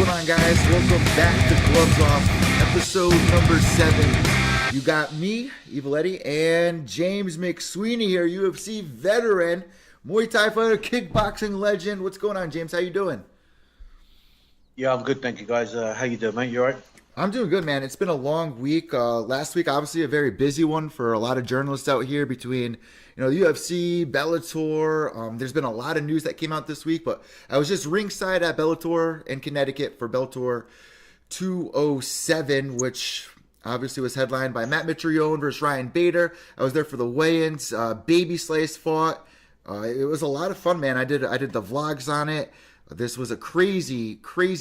going on, guys? Welcome back to Gloves Off, episode number 7. You got me, Evil Eddie, and James McSweeney here, UFC veteran, Muay Thai fighter, kickboxing legend. What's going on, James? How you doing? Yeah, I'm good, thank you, guys. How you doing, mate? You all right? I'm doing good, man. It's been a long week. Last week, obviously, a very busy one for a lot of journalists out here between, the UFC, Bellator. There's been a lot of news that came out this week, but I was just ringside at Bellator in Connecticut for Bellator 207, which obviously was headlined by Matt Mitrione versus Ryan Bader. I was there for the weigh-ins. Baby Slice fought. It was a lot of fun, man. I did the vlogs on it. This was a crazy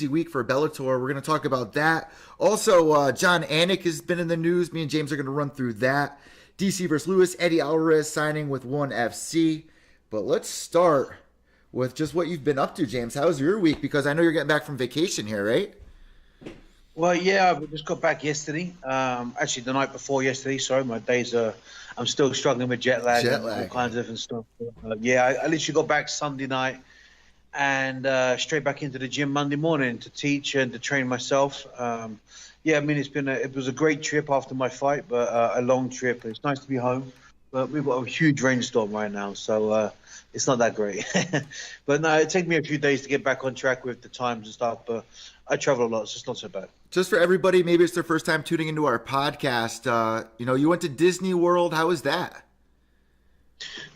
week for Bellator. We're going to talk about that. Also, John Anik has been in the news. Me and James are going to run through that. DC versus Lewis, Eddie Alvarez signing with ONE FC. But let's start with just what you've been up to, James. How was your week? Because I know you're getting back from vacation here, right? Well, yeah, I just got back yesterday. Actually, the night before yesterday. Sorry, my days are. I'm still struggling with jet lag. And all kinds of different stuff. I literally got back Sunday night and straight back into the gym Monday morning to teach and to train myself. It was a great trip after my fight, but a long trip. It's nice to be home, but we've got a huge rainstorm right now, so it's not that great. But no, it took me a few days to get back on track with the times and stuff, but I travel a lot, so it's not so bad. Just for everybody, maybe it's their first time tuning into our podcast. You went to Disney World. How was that?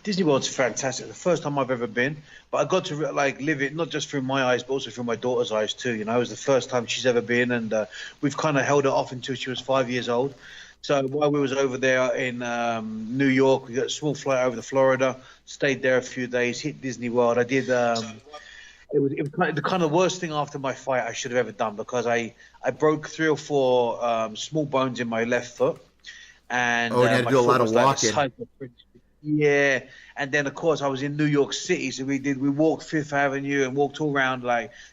Disney World's fantastic. The first time I've ever been, but I got to live it not just through my eyes, but also through my daughter's eyes too. It was the first time she's ever been, and we've kind of held her off until she was 5 years old. So while we was over there in New York, we got a small flight over to Florida, stayed there a few days, hit Disney World. I did. It was the kind of worst thing after my fight I should have ever done, because I broke 3 or 4 small bones in my left foot, and you had to do a lot of walking. Yeah, and then of course I was in New York City, so we walked Fifth Avenue and walked all around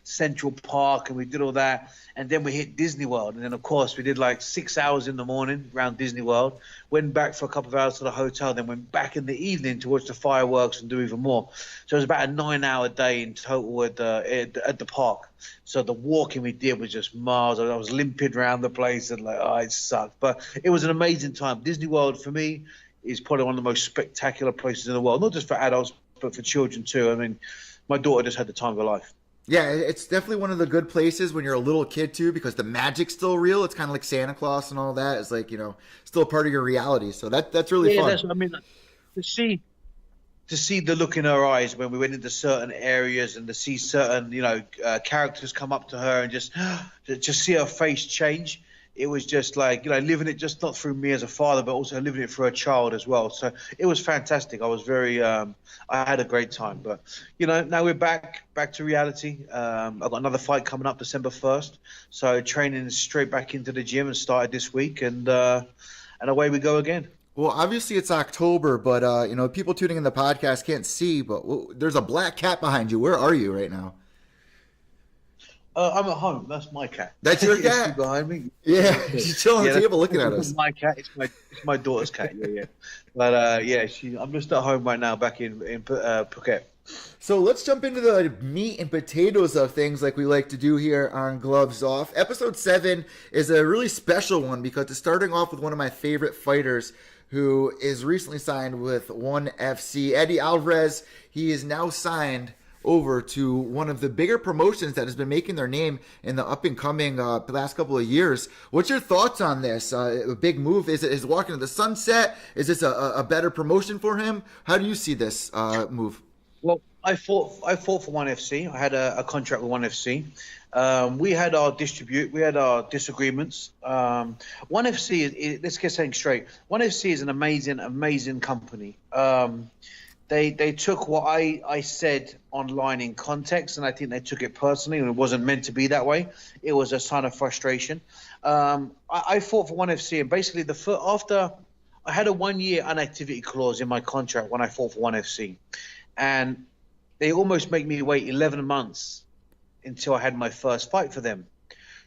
Central Park, and we did all that, and then we hit Disney World, and then of course we did 6 hours in the morning around Disney World, went back for a couple of hours to the hotel, then went back in the evening to watch the fireworks and do even more. So it was about a 9-hour day in total at the park. So the walking we did was just miles. I was limping around the place and it sucked, but it was an amazing time. Disney World for me is probably one of the most spectacular places in the world, not just for adults, but for children too. I mean, my daughter just had the time of her life. Yeah, it's definitely one of the good places when you're a little kid too, because the magic's still real. It's kind of like Santa Claus and all that. It's still a part of your reality. So that's really fun. That's what I mean. To see the look in her eyes when we went into certain areas, and to see certain characters come up to her and just see her face change. It was just living it, just not through me as a father, but also living it for a child as well. So it was fantastic. I was very, I had a great time. But, now we're back to reality. I've got another fight coming up December 1st. So training straight back into the gym and started this week. And away we go again. Well, obviously it's October, but, people tuning in the podcast can't see, but there's a black cat behind you. Where are you right now? I'm at home. That's my cat. That's your cat behind me. Yeah, she's chilling on the table looking at us. My cat. It's my daughter's cat. Yeah. But I'm just at home right now, back in Phuket. So let's jump into the meat and potatoes of things, like we like to do here on Gloves Off. Episode 7 is a really special one because it's starting off with one of my favorite fighters, who is recently signed with ONE FC, Eddie Alvarez. He is now signed over to one of the bigger promotions that has been making their name in the up-and-coming last couple of years. What's your thoughts on this? A big move? Is it walking to the sunset? Is this a better promotion for him? How do you see this move? Well, I fought for ONE FC. I had a contract with ONE FC. We had our disagreements. ONE FC, let's get something straight. ONE FC is an amazing company. They took what I said online in context, and I think they took it personally, and it wasn't meant to be that way. It was a sign of frustration. I fought for ONE FC, and basically after I had a 1-year inactivity clause in my contract when I fought for ONE FC, and they almost made me wait 11 months until I had my first fight for them.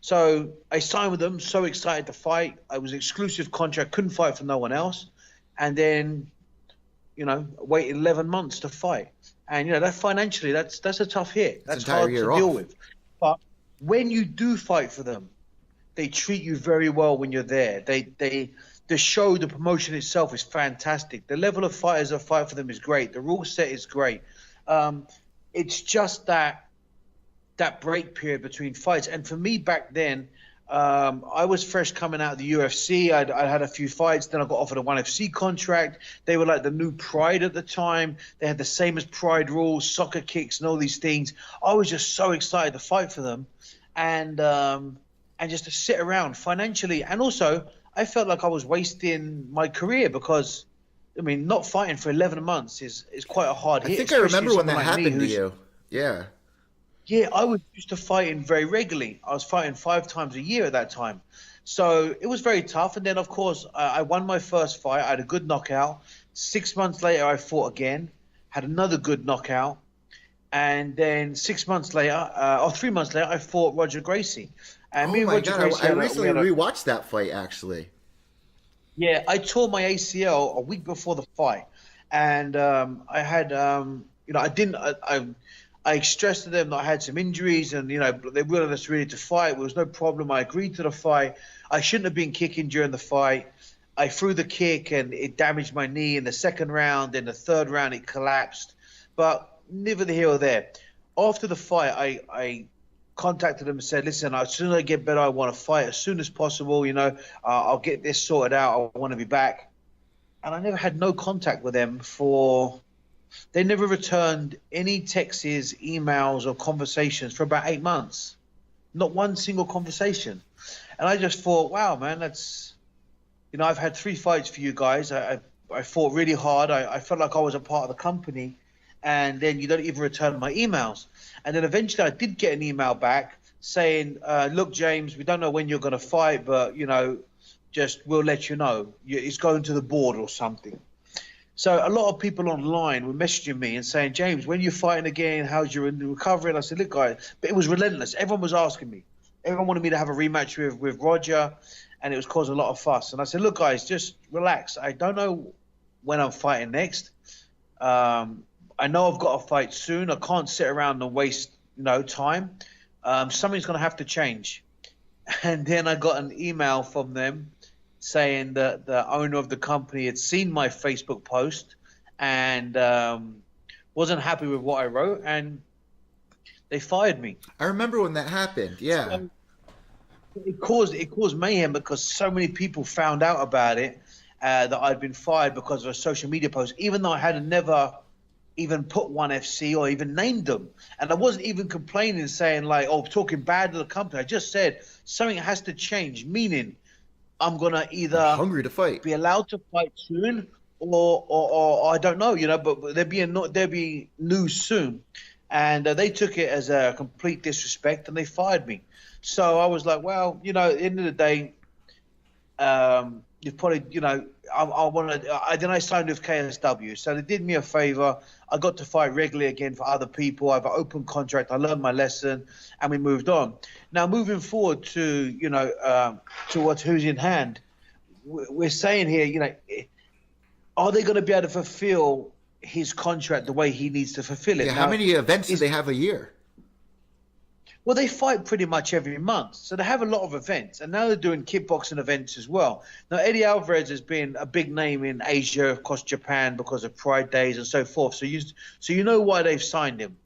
So I signed with them, so excited to fight. I was exclusive contract, couldn't fight for no one else, and then wait 11 months to fight. And, that financially, that's a tough hit. That's hard to deal with. But when you do fight for them, they treat you very well when you're there. The show, the promotion itself is fantastic. The level of fighters that fight for them is great. The rule set is great. It's just that break period between fights. And for me back then, I was fresh coming out of the UFC. I had a few fights. Then I got offered a ONE FC contract. They were like the new Pride at the time. They had the same as Pride rules, soccer kicks, and all these things. I was just so excited to fight for them, and just to sit around financially. And also, I felt like I was wasting my career because, I mean, not fighting for 11 months is quite a hard hit. I think I remember when that happened to you. Yeah. Yeah, I was used to fighting very regularly. I was fighting 5 times a year at that time. So it was very tough. And then, of course, I won my first fight. I had a good knockout. 6 months later, I fought again, had another good knockout. And then 6 months later, or 3 months later, I fought Roger Gracie. And Oh my God, I recently rewatched that fight, actually. Yeah, I tore my ACL a week before the fight. And I had, I stressed to them that I had some injuries and, they wanted us ready to fight. There was no problem. I agreed to the fight. I shouldn't have been kicking during the fight. I threw the kick and it damaged my knee in the second round. In the third round, it collapsed. But neither here or there. After the fight, I contacted them and said, listen, as soon as I get better, I want to fight as soon as possible. I'll get this sorted out. I want to be back. And I never had no contact with them they never returned any texts, emails, or conversations for about 8 months. Not one single conversation. And I just thought, wow, man, that's, I've had 3 fights for you guys. I fought really hard. I felt like I was a part of the company. And then you don't even return my emails. And then eventually I did get an email back saying, look, James, we don't know when you're going to fight, but, just we'll let you know. It's going to the board or something. So a lot of people online were messaging me and saying, James, when you're fighting again, how's your recovery? And I said, look, guys, but it was relentless. Everyone was asking me. Everyone wanted me to have a rematch with Roger, and it was causing a lot of fuss. And I said, look, guys, just relax. I don't know when I'm fighting next. I know I've got to fight soon. I can't sit around and waste time. Something's going to have to change. And then I got an email from them saying that the owner of the company had seen my Facebook post and wasn't happy with what I wrote, and they fired me. I remember when that happened. Yeah. So it caused mayhem because so many people found out about it, that I'd been fired because of a social media post, even though I had never even put ONE FC or even named them. And I wasn't even complaining, saying like, talking bad to the company. I just said something has to change, meaning I'm gonna either hungry to fight, be allowed to fight soon, or I don't know, but there'll be news soon. And they took it as a complete disrespect, and they fired me. So I was like, well, at the end of the day, you probably, then I signed with KSW. So they did me a favor. I got to fight regularly again for other people. I have an open contract. I learned my lesson, and we moved on. Now, moving forward to who's in hand, we're saying here, are they going to be able to fulfill his contract the way he needs to fulfill it? Yeah, how many events do they have a year? Well, they fight pretty much every month. So they have a lot of events. And now they're doing kickboxing events as well. Now, Eddie Alvarez has been a big name in Asia, of course, Japan, because of Pride Days and so forth. So you know why they've signed him.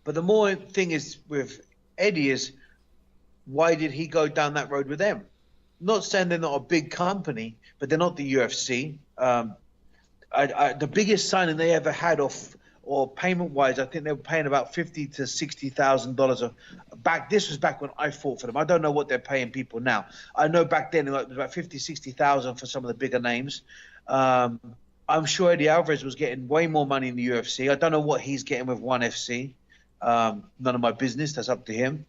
But the more thing is with Eddie is, why did he go down that road with them? Not saying they're not a big company, but they're not the UFC. The biggest signing they ever had or payment-wise, I think they were paying about $50,000 to $60,000 back. This was back when I fought for them. I don't know what they're paying people now. I know back then it was about $50,000, $60,000 for some of the bigger names. I'm sure Eddie Alvarez was getting way more money in the UFC. I don't know what he's getting with ONE FC. None of my business. That's up to him.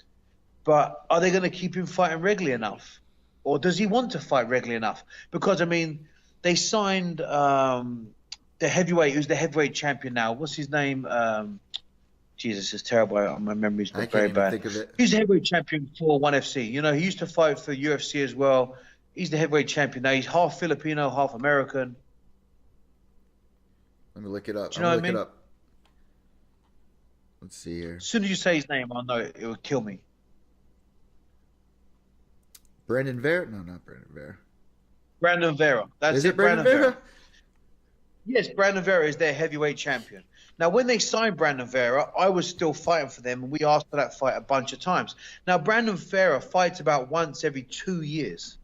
But are they going to keep him fighting regularly enough? Or does he want to fight regularly enough? Because, I mean, they signed the heavyweight, who's the heavyweight champion now. What's his name? Jesus, it's terrible. My memory's not very bad. Think of it. He's the heavyweight champion for ONE FC. He used to fight for UFC as well. He's the heavyweight champion now. He's half Filipino, half American. Let me look it up. Do you know what I mean? Let's see here. As soon as you say his name, I know it would kill me. Brandon Vera? No, not Brandon Vera. Brandon Vera. That's Is it it, Brandon Brandon Vera. Vera? Yes, Brandon Vera is their heavyweight champion. Now, when they signed Brandon Vera, I was still fighting for them, and we asked for that fight a bunch of times. Now, Brandon Vera fights about once every 2 years.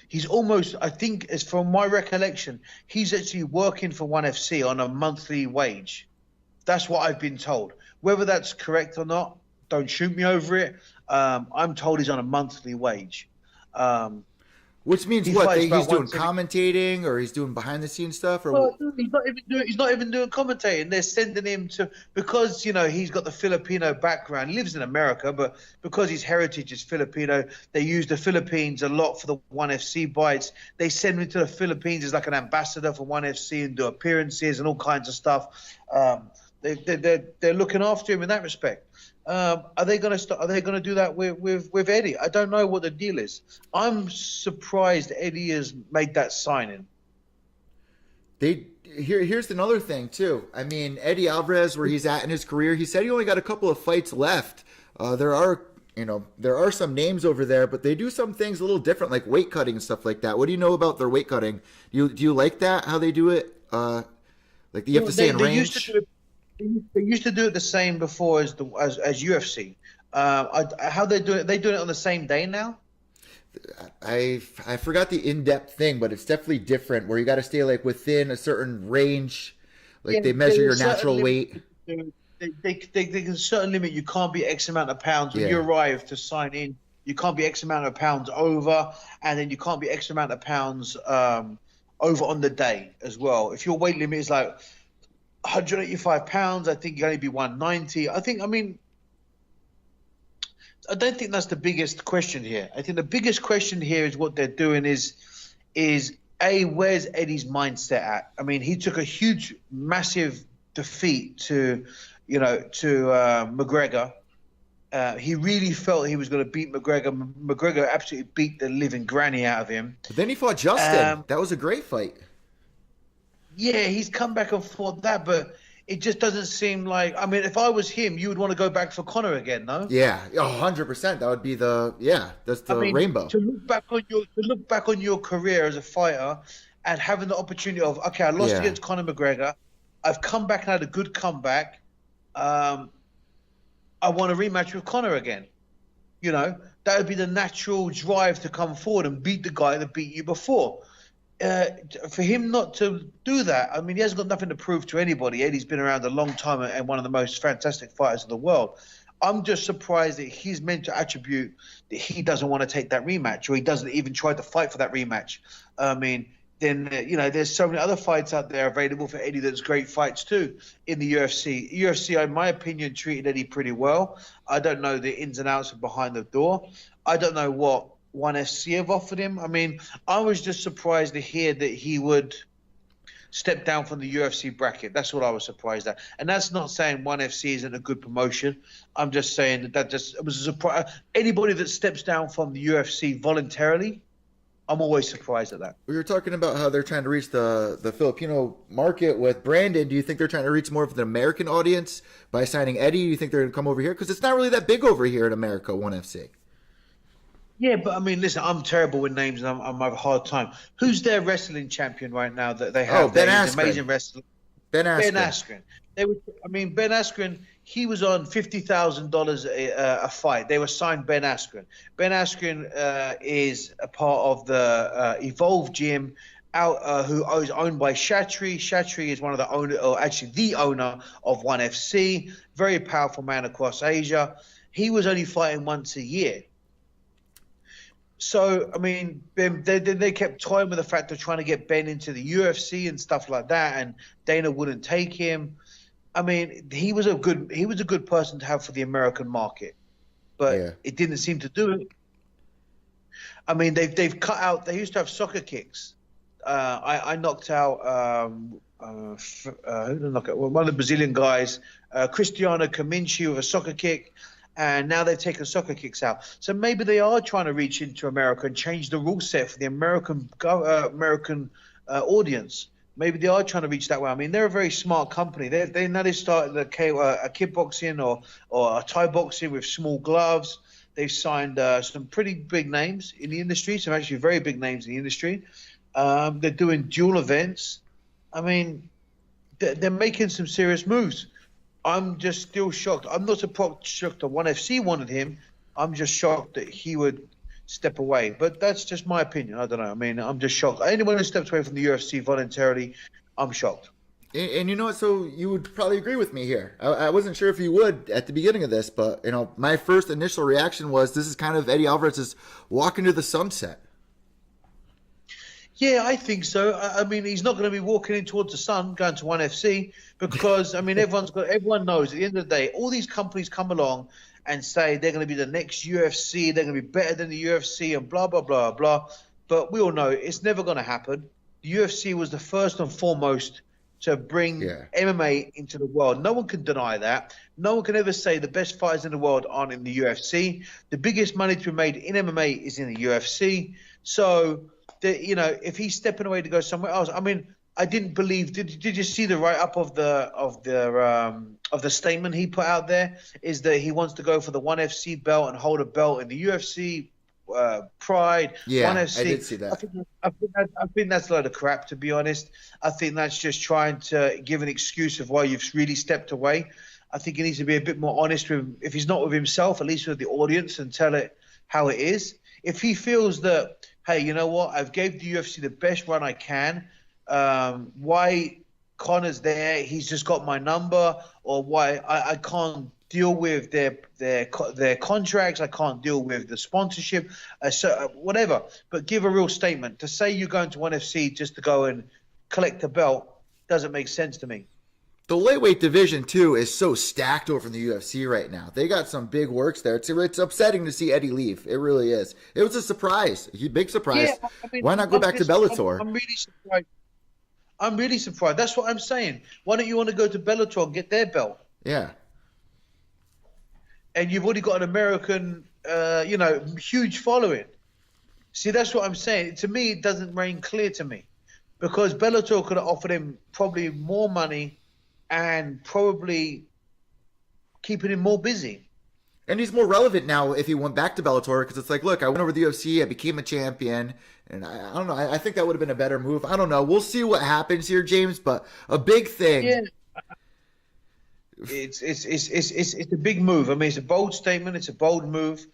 He's almost, I think, as from my recollection, he's actually working for ONE FC on a monthly wage. That's what I've been told. Whether that's correct or not, don't shoot me over it. I'm told he's on a monthly wage. Which means He what? fights He's about doing once every. commentating, or he's doing behind the scenes stuff, or Well, he's not even doing commentating. They're sending him to, because he's got the Filipino background. He lives in America, but because his heritage is Filipino, they use the Philippines a lot for the ONE FC bites. They send him to the Philippines as like an ambassador for ONE FC and do appearances and all kinds of stuff. They're looking after him in that respect. Are they going to start? Are they going to do that with Eddie? I don't know what the deal is. I'm surprised Eddie has made that signing. Here's another thing too. I mean, Eddie Alvarez, where he's at in his career, he said he only got a couple of fights left. There are some names over there, but they do some things a little different, like weight cutting and stuff like that. What do you know about their weight cutting? Do you like that? How they do it? Like you have to stay in range. They used to do it the same before as UFC. How they do it? They do it on the same day now. I forgot the in-depth thing, but it's definitely different. Where you got to stay like within a certain range, like Yeah, they measure your there's a certain natural limit. weight. There's a certain limit. You can't be X amount of pounds when you Yeah. arrive to sign in. You can't be X amount of pounds over, and then you can't be X amount of pounds over on the day as well. If your weight limit is like 185 pounds, I think you can only be 190. I don't think that's the biggest question here. I think the biggest question here is what they're doing is where's Eddie's mindset at? I mean, he took a huge, massive defeat to McGregor. He really felt he was going to beat McGregor. McGregor absolutely beat the living granny out of him. But then he fought Justin. That was a great fight. Yeah, he's come back and fought that, but it just doesn't seem like. I mean, if I was him, you would want to go back for Conor again, no? Yeah, 100%. That would be that's the rainbow. To look back on your career as a fighter and having the opportunity of, okay, I lost against Conor McGregor, I've come back and had a good comeback. I want a rematch with Conor again. That would be the natural drive to come forward and beat the guy that beat you before. For him not to do that, I mean, he hasn't got nothing to prove to anybody. Eddie's been around a long time and one of the most fantastic fighters in the world. I'm just surprised that he's meant to attribute that he doesn't want to take that rematch, or he doesn't even try to fight for that rematch. I mean, then, there's so many other fights out there available for Eddie that's great fights too in the UFC. UFC, in my opinion, treated Eddie pretty well. I don't know the ins and outs of behind the door. I don't know what ONE FC have offered him. I mean, I was just surprised to hear that he would step down from the UFC bracket. That's what I was surprised at. And that's not saying ONE FC isn't a good promotion. I'm just saying that it was a surprise. Anybody that steps down from the UFC voluntarily, I'm always surprised at that. We were talking about how they're trying to reach the Filipino market with Brandon. Do you think they're trying to reach more of the American audience by signing Eddie? Do you think they're going to come over here? Because it's not really that big over here in America, ONE FC. Yeah, but I mean, listen, I'm terrible with names and I'm having a hard time. Who's their wrestling champion right now that they have? Oh, Ben Askren. Amazing wrestler. Ben Askren. Ben Askren. Ben Askren, he was on $50,000 a fight. They were signed Ben Askren. Ben Askren is a part of the Evolve Gym, who is owned by Shatri. Shatri is one of the owner, or actually the owner of ONE FC. Very powerful man across Asia. He was only fighting once a year. So, I mean, they kept toying with the fact of trying to get Ben into the UFC and stuff like that, and Dana wouldn't take him. I mean, he was a good person to have for the American market, but it didn't seem to do it. I mean, they've cut out. They used to have soccer kicks. I knocked out who did I knock out? Well, one of the Brazilian guys, Cristiano Kaminchi, with a soccer kick. And now they've taken soccer kicks out. So maybe they are trying to reach into America and change the rule set for the American audience. Maybe they are trying to reach that way. I mean, they're a very smart company. They now they started a kickboxing or a Thai boxing with small gloves. They've signed some pretty big names in the industry, some actually very big names in the industry. They're doing dual events. I mean, they're making some serious moves. I'm just still shocked. I'm not shocked that ONE FC wanted him. I'm just shocked that he would step away. But that's just my opinion. I don't know. I mean, I'm just shocked. Anyone who steps away from the UFC voluntarily, I'm shocked. And you know what? So you would probably agree with me here. I wasn't sure if you would at the beginning of this, but my first initial reaction was this is kind of Eddie Alvarez's walk into the sunset. Yeah, I think so. I mean, he's not going to be walking in towards the sun, going to ONE FC, because I mean, everyone knows at the end of the day, all these companies come along and say they're going to be the next UFC, they're going to be better than the UFC, and blah blah blah blah. But we all know it's never going to happen. The UFC was the first and foremost to bring MMA into the world. No one can deny that. No one can ever say the best fighters in the world aren't in the UFC. The biggest money to be made in MMA is in the UFC. So, if he's stepping away to go somewhere else, I mean, I didn't believe. Did you see the write up of the statement he put out there? Is that he wants to go for the ONE FC belt and hold a belt in the UFC? Pride, ONE FC. I did see that. I think that's a load of crap, to be honest. I think that's just trying to give an excuse of why you've really stepped away. I think he needs to be a bit more honest with, if he's not with himself, at least with the audience, and tell it how it is. If he feels that, hey, you know what, I've gave the UFC the best run I can. Why Connor's there? He's just got my number, or why I can't deal with their contracts. I can't deal with the sponsorship, whatever. But give a real statement. To say you're going to ONE FC just to go and collect a belt doesn't make sense to me. The lightweight division, too, is so stacked over in the UFC right now. They got some big works there. It's upsetting to see Eddie leave. It really is. It was a surprise. A big surprise. Yeah, I mean, why not go back to Bellator? I'm really surprised. I'm really surprised. That's what I'm saying. Why don't you want to go to Bellator and get their belt? Yeah. And you've already got an American, huge following. See, that's what I'm saying. To me, it doesn't ring clear to me, because Bellator could have offered him probably more money and probably keeping him more busy. And he's more relevant now if he went back to Bellator, because it's like, look, I went over the UFC, I became a champion, and I don't know. I think that would have been a better move. I don't know. We'll see what happens here, James. But a big thing. Yeah. It's a big move. I mean, it's a bold statement. It's a bold move.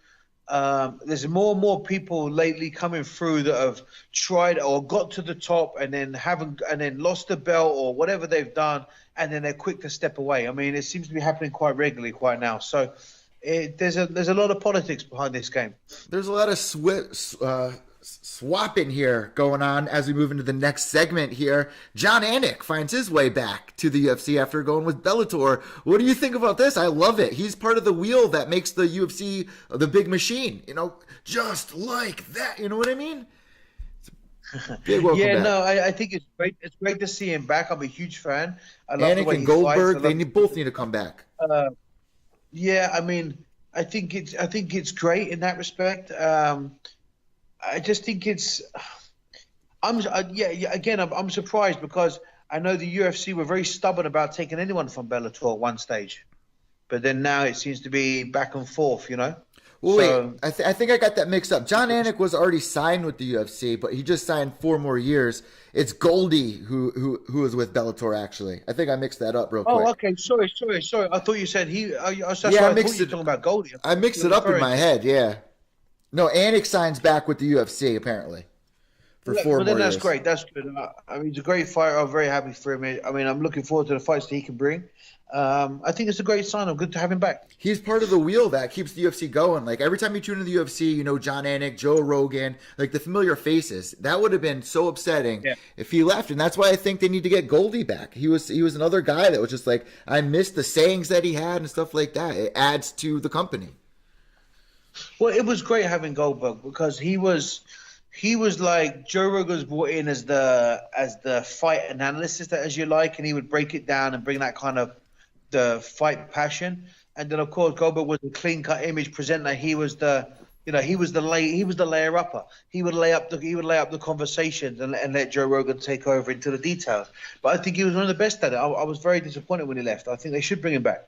There's more and more people lately coming through that have tried or got to the top and then lost the belt or whatever they've done, and then they're quick to step away. I mean, it seems to be happening quite regularly quite now. So there's a lot of politics behind this game. There's a lot of swapping here going on as we move into the next segment here. Jon Anik finds his way back to the UFC after going with Bellator. What do you think about this? I love it. He's part of the wheel that makes the UFC the big machine, just like that. You know what I mean? Big welcome back. No, I think it's great. It's great to see him back. I'm a huge fan. I love Anik the way and he Goldberg, fights. both need to come back. Yeah, I mean, I think it's great in that respect. I just think I'm surprised, because I know the UFC were very stubborn about taking anyone from Bellator at one stage, but then now it seems to be back and forth, Well, wait, I think I got that mixed up. Jon Anik was already signed with the UFC, but he just signed 4 more years. It's Goldie who is with Bellator, actually. I think I mixed that up real quick. Oh, okay. Sorry. I thought you said he. I thought you were talking about Goldie. I mixed it up in my head, yeah. No, Anik signs back with the UFC, apparently, for 4 more years. Well, then that's great. That's good. I mean, he's a great fighter. I'm very happy for him. I mean, I'm looking forward to the fights that he can bring. I think it's a great sign. Good to have him back. He's part of the wheel that keeps the UFC going. Like, every time you tune into the UFC, Jon Anik, Joe Rogan, like the familiar faces. That would have been so upsetting if he left, and that's why I think they need to get Goldie back. He was another guy that was just like, I missed the sayings that he had and stuff like that. It adds to the company. Well, it was great having Goldberg, because he was like Joe Rogan was brought in as the fight analysis, as you like, and he would break it down and bring that kind of the fight passion. And then of course Goldberg was the clean cut image presenter. He was the layer upper. He would lay up the conversations and let Joe Rogan take over into the details. But I think he was one of the best at it. I was very disappointed when he left. I think they should bring him back.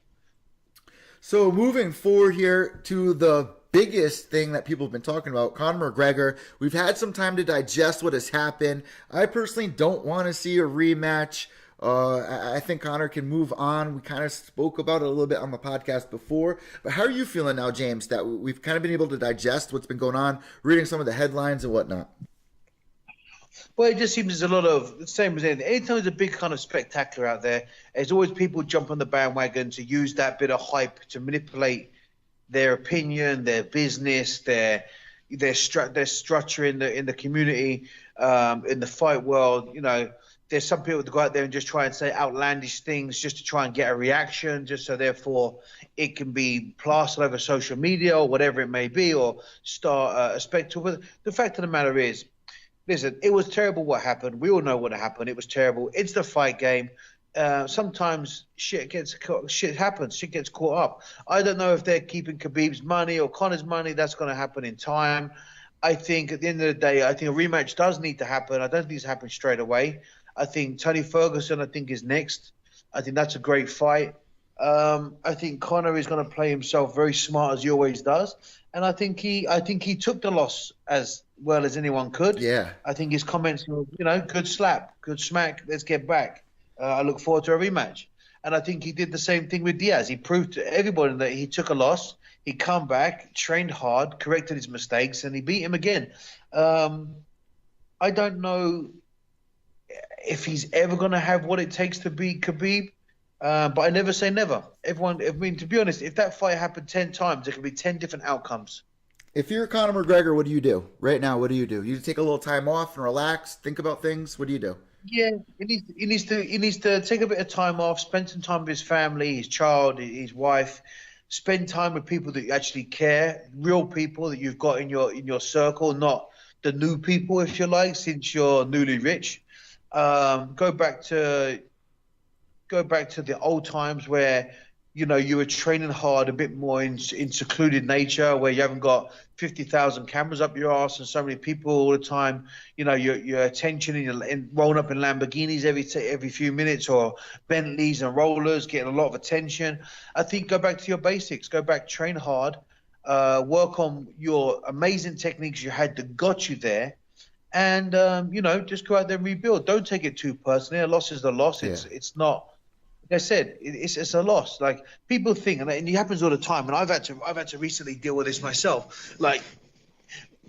So moving forward here to the biggest thing that people have been talking about, Conor McGregor. We've had some time to digest what has happened. I personally don't want to see a rematch. I think Conor can move on. We kind of spoke about it a little bit on the podcast before. But how are you feeling now, James, that we've kind of been able to digest what's been going on, reading some of the headlines and whatnot? Well, it just seems there's a lot of the same as anything. Anytime there's a big kind of spectacular out there, there's always people jump on the bandwagon to use that bit of hype to manipulate their opinion, their business, their structure in the community, in the fight world. You know, there's some people that go out there and just try and say outlandish things just to try and get a reaction, just so therefore it can be plastered over social media or whatever it may be, or start a spectacle. But the fact of the matter is, listen, it was terrible what happened. We all know what happened. It was terrible. It's the fight game. Sometimes shit happens. Shit gets caught up. I don't know if they're keeping Khabib's money or Conor's money. That's going to happen in time. I think at the end of the day, I think a rematch does need to happen. I don't think it's happened straight away. I think Tony Ferguson, is next. I think that's a great fight. I think Conor is going to play himself very smart as he always does, and I think he took the loss as well as anyone could. Yeah. I think his comments were, good slap, good smack. Let's get back. I look forward to a rematch. And I think he did the same thing with Diaz. He proved to everybody that he took a loss. He come back, trained hard, corrected his mistakes, and he beat him again. I don't know if he's ever going to have what it takes to beat Khabib, but I never say never. To be honest, if that fight happened 10 times, there could be 10 different outcomes. If you're Conor McGregor, what do you do right now? What do? You take a little time off and relax, think about things. What do you do? Yeah, he needs to take a bit of time off, spend some time with his family, his child, his wife, spend time with people that actually care, real people that you've got in your circle, not the new people, if you like, since you're newly rich. Go back to the old times where you were training hard, a bit more in secluded nature, where you haven't got 50,000 cameras up your ass and so many people all the time. Your attention and rolling up in Lamborghinis every few minutes, or Bentleys and rollers, getting a lot of attention. I think go back to your basics. Go back, train hard, work on your amazing techniques you had that got you there, and just go out there and rebuild. Don't take it too personally. A loss is a loss. Yeah. It's not. Like I said, it's a loss. Like, people think, and it happens all the time. And I've had to recently deal with this myself. Like,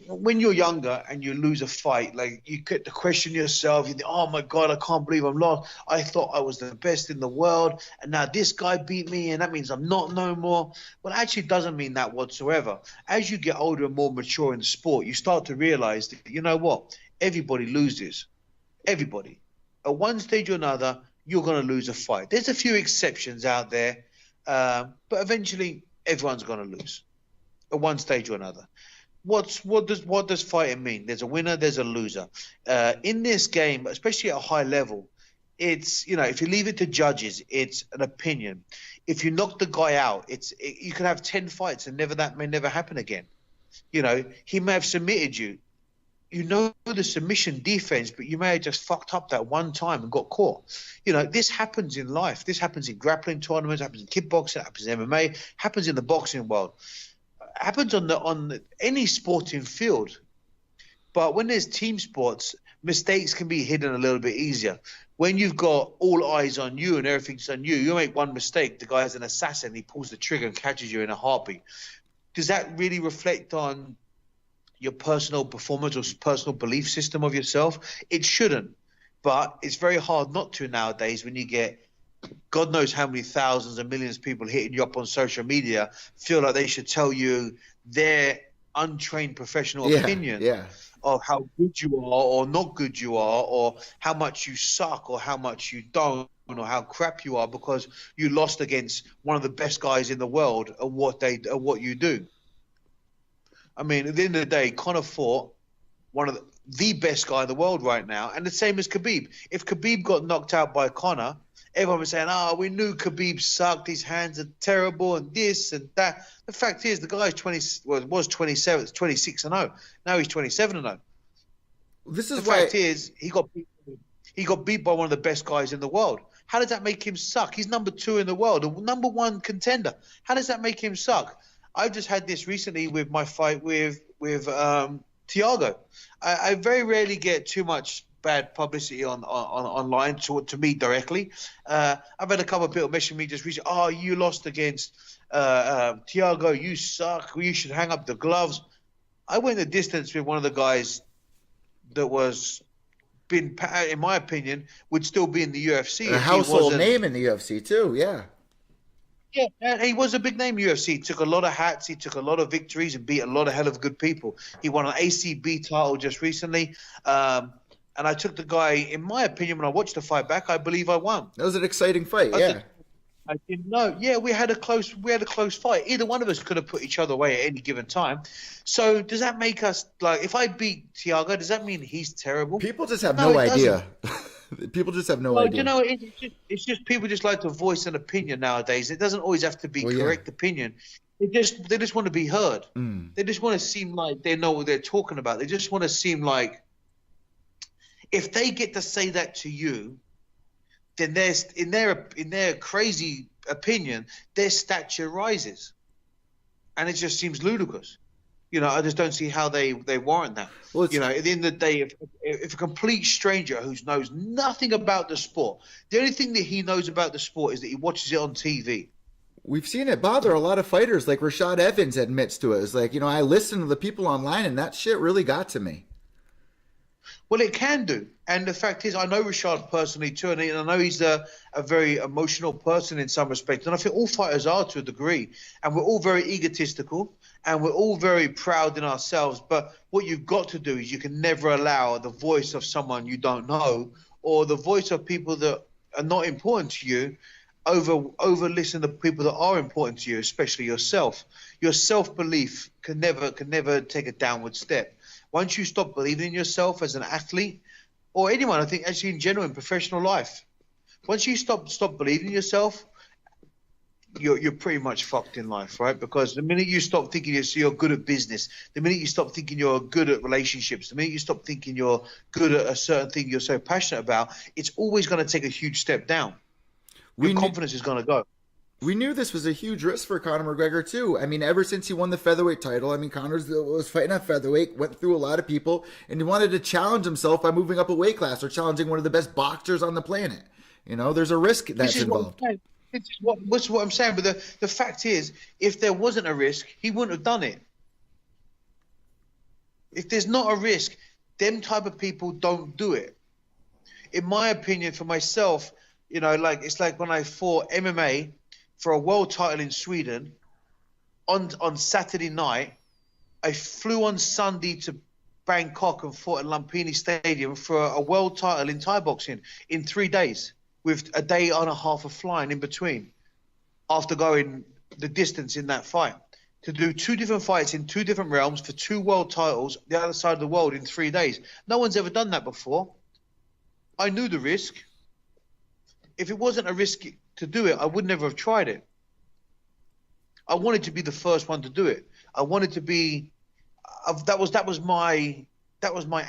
when you're younger and you lose a fight, like, you get to question yourself. You think, oh my God, I can't believe I'm lost. I thought I was the best in the world, and now this guy beat me, and that means I'm not no more. Well, actually, it doesn't mean that whatsoever. As you get older and more mature in the sport, you start to realize that, you know what? Everybody loses. Everybody. At one stage or another, you're going to lose a fight. There's a few exceptions out there, but eventually everyone's going to lose at one stage or another. What does fighting mean? There's a winner, there's a loser. In this game, especially at a high level, it's, if you leave it to judges, it's an opinion. If you knock the guy out, you can have 10 fights and that may never happen again. He may have submitted you. The submission defense, but you may have just fucked up that one time and got caught. This happens in life. This happens in grappling tournaments, happens in kickboxing, happens in MMA, happens in the boxing world, happens on any sporting field. But when there's team sports, mistakes can be hidden a little bit easier. When you've got all eyes on you and everything's on you, you make one mistake, the guy's an assassin, he pulls the trigger and catches you in a heartbeat. Does that really reflect on your personal performance or personal belief system of yourself? It shouldn't, but it's very hard not to nowadays when you get God knows how many thousands and millions of people hitting you up on social media, feel like they should tell you their untrained professional opinion of how good you are or not good you are, or how much you suck or how much you don't, or how crap you are because you lost against one of the best guys in the world at what you do. I mean, at the end of the day, Conor fought one of the best guy in the world right now, and the same as Khabib. If Khabib got knocked out by Conor, everyone was saying, we knew Khabib sucked, his hands are terrible, and this and that. The fact is, the guy's 26-0. Now he's 27-0. This is the fact is, he got beat by one of the best guys in the world. How does that make him suck? He's number 2 in the world, a number 1 contender. How does that make him suck? I just had this recently with my fight with Thiago. I very rarely get too much bad publicity on online to me directly. I've had a couple of people messaging me just recently. Oh, you lost against Thiago. You suck. You should hang up the gloves. I went the distance with one of the guys that was been, in my opinion, would still be in the UFC. A household name in the UFC too. Yeah. Yeah, and he was a big name in UFC. He took a lot of hats. He took a lot of victories and beat a lot of hell of good people. He won an ACB title just recently. And I took the guy, in my opinion, when I watched the fight back, I believe I won. That was an exciting fight, I didn't know. Yeah, we had a close fight. Either one of us could have put each other away at any given time. So does that make us, like, if I beat Thiago, does that mean he's terrible? People just have no idea. People just have no idea. You know, it's just people just like to voice an opinion nowadays. It doesn't always have to be correct opinion. They just want to be heard. They just want to seem like they know what they're talking about. They just want to seem like if they get to say that to you, then there's in their crazy opinion, their stature rises, and it just seems ludicrous. You know, I just don't see how they warrant that. Well, you know, at the end of the day, if a complete stranger who knows nothing about the sport, the only thing that he knows about the sport is that he watches it on TV. We've seen it bother a lot of fighters, like Rashad Evans admits to it. It's like, you know, I listen to the people online, and that shit really got to me. Well, it can do. And the fact is, I know Rashad personally too, and I know he's a very emotional person in some respects. And I think all fighters are to a degree. And we're all very egotistical, and we're all very proud in ourselves. But what you've got to do is you can never allow the voice of someone you don't know or the voice of people that are not important to you over listen to people that are important to you, especially yourself. Your self-belief can never take a downward step. Once you stop believing in yourself as an athlete, or anyone, I think actually in general in professional life, once you stop believing in yourself, you're pretty much fucked in life, right? Because the minute you stop thinking you're good at business, the minute you stop thinking you're good at relationships, the minute you stop thinking you're good at a certain thing you're so passionate about, it's always going to take a huge step down. Your confidence is going to go. We knew this was a huge risk for Conor McGregor, too. I mean, ever since he won the featherweight title, I mean, Conor was fighting at featherweight, went through a lot of people, and he wanted to challenge himself by moving up a weight class or challenging one of the best boxers on the planet. You know, there's a risk that's involved. This is what I'm saying. But the fact is, if there wasn't a risk, he wouldn't have done it. If there's not a risk, them type of people don't do it. In my opinion, for myself, you know, like it's like when I fought MMA for a world title in Sweden on Saturday night. I flew on Sunday to Bangkok and fought at Lumpini Stadium for a world title in Thai boxing in 3 days with a day and a half of flying in between after going the distance in that fight. To do 2 different fights in 2 different realms for 2 world titles, the other side of the world in 3 days. No one's ever done that before. I knew the risk. If it wasn't a risk to do it, I would never have tried it. I wanted to be the first one to do it. I wanted to be. That was my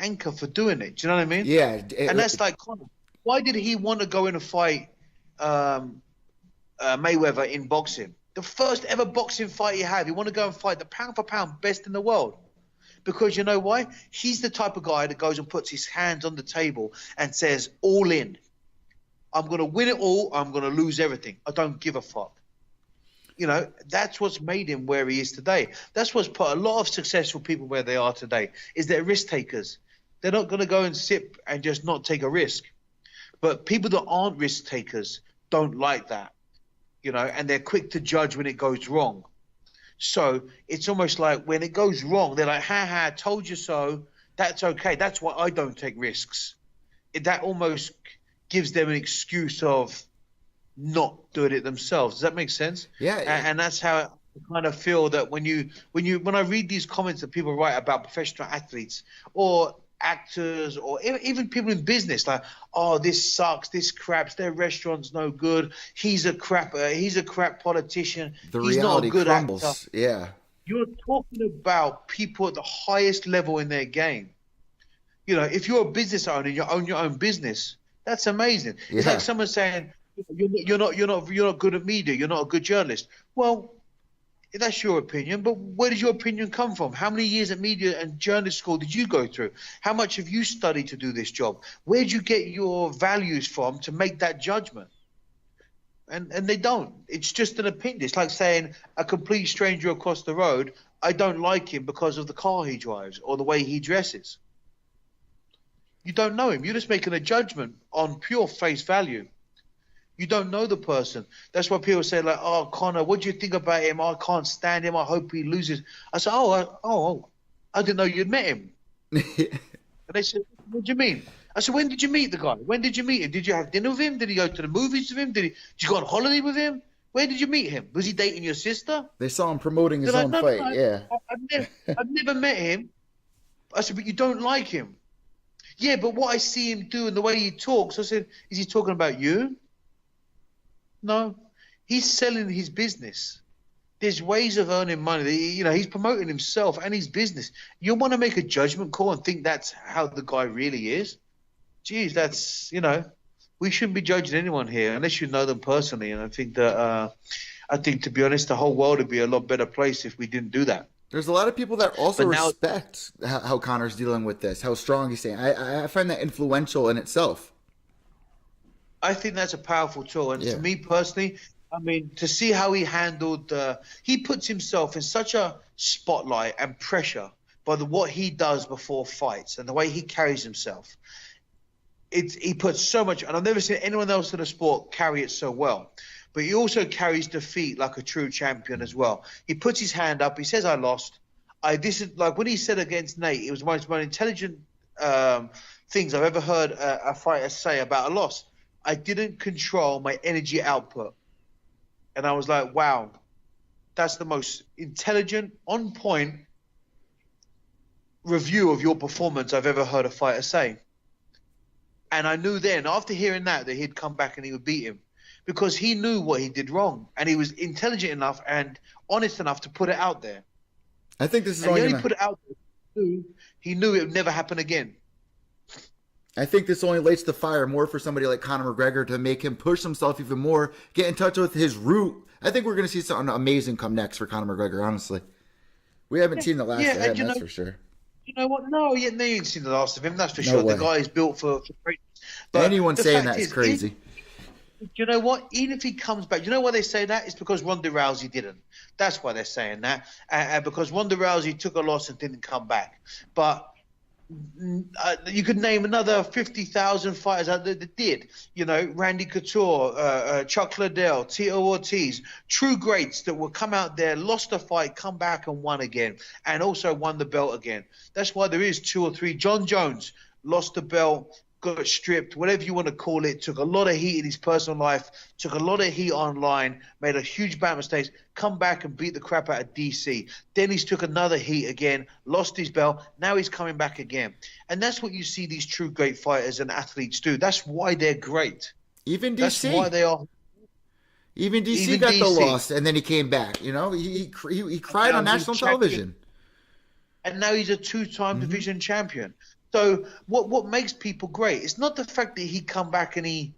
anchor for doing it. Do you know what I mean? Yeah. And that's like Conor. Why did he want to go in and fight Mayweather in boxing? The first ever boxing fight he had. He wanted to go and fight the pound for pound best in the world. Because you know why? He's the type of guy that goes and puts his hands on the table and says, all in. I'm going to win it all. I'm going to lose everything. I don't give a fuck. You know, that's what's made him where he is today. That's what's put a lot of successful people where they are today, is they're risk takers. They're not going to go and sit and just not take a risk. But people that aren't risk takers don't like that, you know, and they're quick to judge when it goes wrong. So it's almost like when it goes wrong, they're like, ha, told you so. That's okay. That's why I don't take risks. That almost gives them an excuse of not doing it themselves. Does that make sense? Yeah. And that's how I kind of feel that when I read these comments that people write about professional athletes or actors or even people in business, like, oh, this sucks, this craps, their restaurant's no good, he's a crap politician, he's not a good actor. Yeah. You're talking about people at the highest level in their game. You know, if you're a business owner and you own your own business, that's amazing. Yeah. It's like someone saying, you're not good at media, you're not a good journalist. Well, That's your opinion, but where does your opinion come from? How many years at media and journalist school did you go through? How much have you studied to do this job? Where did you get your values from to make that judgment? And they don't. It's just an opinion. It's like saying a complete stranger across the road, I don't like him because of the car he drives or the way he dresses. You don't know him. You're just making a judgment on pure face value. You don't know the person. That's why people say, like, oh, Conor, what do you think about him? I can't stand him. I hope he loses. I said, I didn't know you'd met him. And they said, what do you mean? I said, when did you meet the guy? When did you meet him? Did you have dinner with him? Did he go to the movies with him? Did you go on holiday with him? Where did you meet him? Was he dating your sister? They saw him promoting his own fight, yeah. I've never met him. I said, but you don't like him. Yeah, but what I see him do and the way he talks, I said, is he talking about you? No, he's selling his business. There's ways of earning money. He's promoting himself and his business. You want to make a judgment call and think that's how the guy really is? Geez, that's, we shouldn't be judging anyone here unless you know them personally. And I think that, to be honest, the whole world would be a lot better place if we didn't do that. There's a lot of people that also respect how Conor's dealing with this, how strong he's saying. I find that influential in itself. I think that's a powerful tool. And to me personally, I mean, to see how he handled he puts himself in such a spotlight and pressure by what he does before fights and the way he carries himself. He puts so much, and I've never seen anyone else in the sport carry it so well. But he also carries defeat like a true champion as well. He puts his hand up. He says, I lost. This is like when he said against Nate, it was one of the most intelligent things I've ever heard a fighter say about a loss. I didn't control my energy output. And I was like, wow, that's the most intelligent, on point review of your performance I've ever heard a fighter say. And I knew then, after hearing that he'd come back and he would beat him because he knew what he did wrong. And he was intelligent enough and honest enough to put it out there. I think this is only he put it out there. He knew it would never happen again. I think this only lights the fire more for somebody like Conor McGregor to make him push himself even more, get in touch with his root. I think we're going to see something amazing come next for Conor McGregor, honestly. We haven't seen the last of him, that's for sure. You know what? No, you ain't seen the last of him, that's for sure. The guy is built for greatness. Anyone saying that is crazy. You know what? Even if he comes back, you know why they say that? It's because Ronda Rousey didn't. That's why they're saying that. Because Ronda Rousey took a loss and didn't come back. But you could name another 50,000 fighters out there that did. Randy Couture, Chuck Liddell, Tito Ortiz, true greats that will come out there, lost a fight, come back and won again, and also won the belt again. That's why there is 2 or 3. John Jones lost the belt, got stripped, whatever you want to call it, took a lot of heat in his personal life, took a lot of heat online, made a huge bad mistakes, come back and beat the crap out of DC. Then he's took another heat again, lost his belt, now he's coming back again. And that's what you see these true great fighters and athletes do. That's why they're great. Even DC. That's why they are. Even DC got the loss, and then he came back. He cried on national television. And now he's a 2-time division champion. So what makes people great? It's not the fact that he come back and he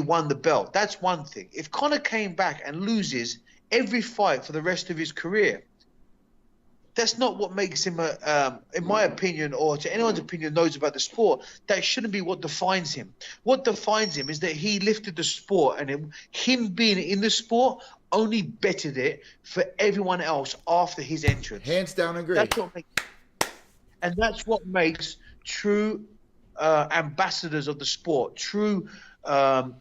won the belt. That's one thing. If Conor came back and loses every fight for the rest of his career, that's not what makes him in my opinion, or to anyone's opinion knows about the sport, that shouldn't be what defines him. What defines him is that he lifted the sport, and him being in the sport only bettered it for everyone else after his entrance. Hands down, agree. That's what makes true ambassadors of the sport, true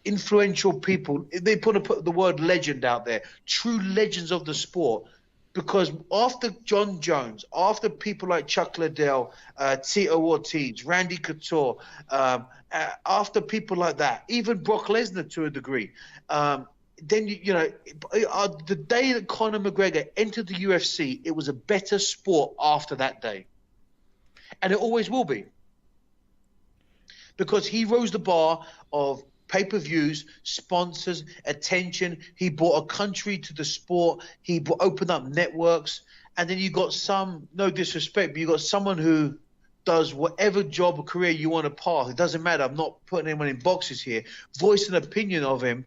influential people. They put the word legend out there, true legends of the sport. Because after John Jones, after people like Chuck Liddell, Tito Ortiz, Randy Couture, after people like that, even Brock Lesnar to a degree, then the day that Conor McGregor entered the UFC, it was a better sport after that day. And it always will be. Because he rose the bar of pay-per-views, sponsors, attention. He brought a country to the sport. He opened up networks. And then you got no disrespect, but you got someone who does whatever job or career you want to pass. It doesn't matter. I'm not putting anyone in boxes here. Voice an opinion of him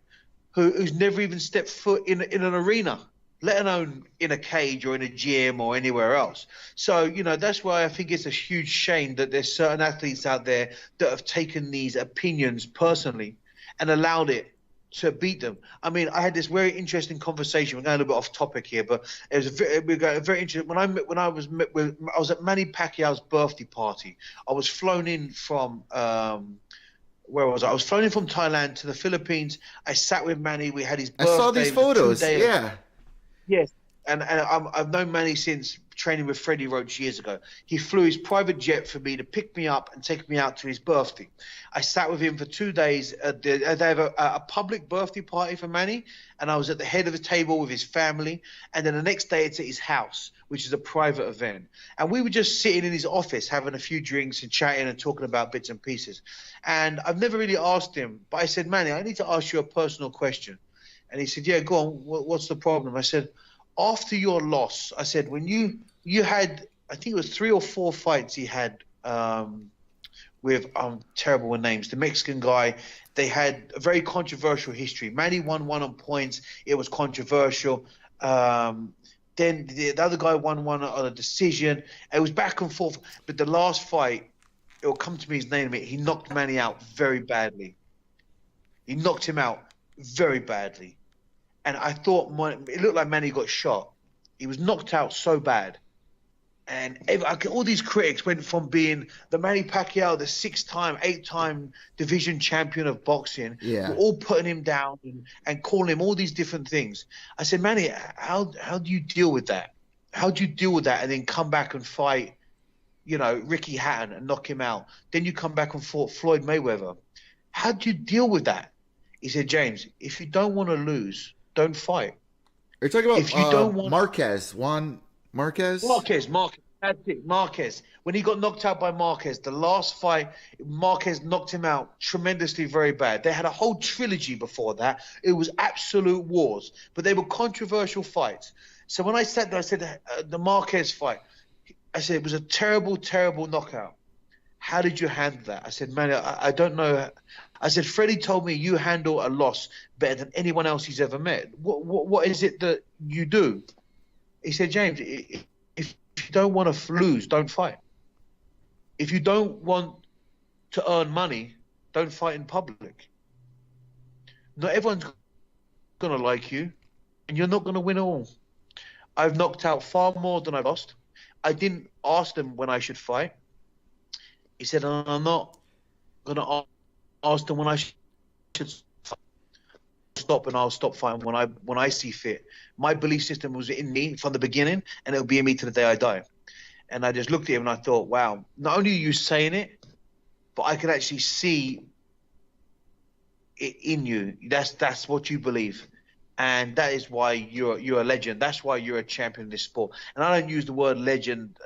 who's never even stepped foot in an arena. let alone in a cage or in a gym or anywhere else. So, that's why I think it's a huge shame that there's certain athletes out there that have taken these opinions personally and allowed it to beat them. I mean, I had this very interesting conversation. We're going a little bit off topic here, but we got a very interesting. When I was at Manny Pacquiao's birthday party. I was flown in from where was I? I was flown in from Thailand to the Philippines. I sat with Manny. We had his birthday. I saw these photos. Yeah. Yes. And I've known Manny since training with Freddie Roach years ago. He flew his private jet for me to pick me up and take me out to his birthday. I sat with him for 2 days. They have a public birthday party for Manny, and I was at the head of the table with his family. And then the next day it's at his house, which is a private event. And we were just sitting in his office having a few drinks and chatting and talking about bits and pieces. And I've never really asked him, but I said, Manny, I need to ask you a personal question. And he said, yeah, go on. What's the problem? I said, after your loss, I said, when you had, I think it was 3 or 4 fights he had with terrible with names, the Mexican guy. They had a very controversial history. Manny won one on points. It was controversial. Then the other guy won one on a decision. It was back and forth. But the last fight, it will come to me his name. He knocked Manny out very badly. He knocked him out very badly. And I thought it looked like Manny got shot. He was knocked out so bad. And all these critics went from being the Manny Pacquiao, the 6-time, 8-time division champion of boxing, were all putting him down and calling him all these different things. I said, Manny, how do you deal with that? How do you deal with that and then come back and fight, Ricky Hatton and knock him out? Then you come back and fought Floyd Mayweather. How do you deal with that? He said, James, if you don't want to lose, don't fight. You're talking about if you don't want Juan Marquez? Marquez. That's it, Marquez. When he got knocked out by Marquez, the last fight, Marquez knocked him out tremendously, very bad. They had a whole trilogy before that. It was absolute wars, but they were controversial fights. So when I sat there, I said, the Marquez fight, I said, it was a terrible, terrible knockout. How did you handle that? I said, man, I don't know. I said, Freddie told me you handle a loss better than anyone else he's ever met. What is it that you do? He said, James, if you don't want to lose, don't fight. If you don't want to earn money, don't fight in public. Not everyone's going to like you, and you're not going to win all. I've knocked out far more than I've lost. I didn't ask them when I should fight. He said, I'm not going to ask them when I should stop, and I'll stop fighting when I see fit. My belief system was in me from the beginning, and it'll be in me to the day I die. And I just looked at him and I thought, wow, not only are you saying it, but I can actually see it in you. That's what you believe. And that is why you're a legend. That's why you're a champion in this sport. And I don't use the word legend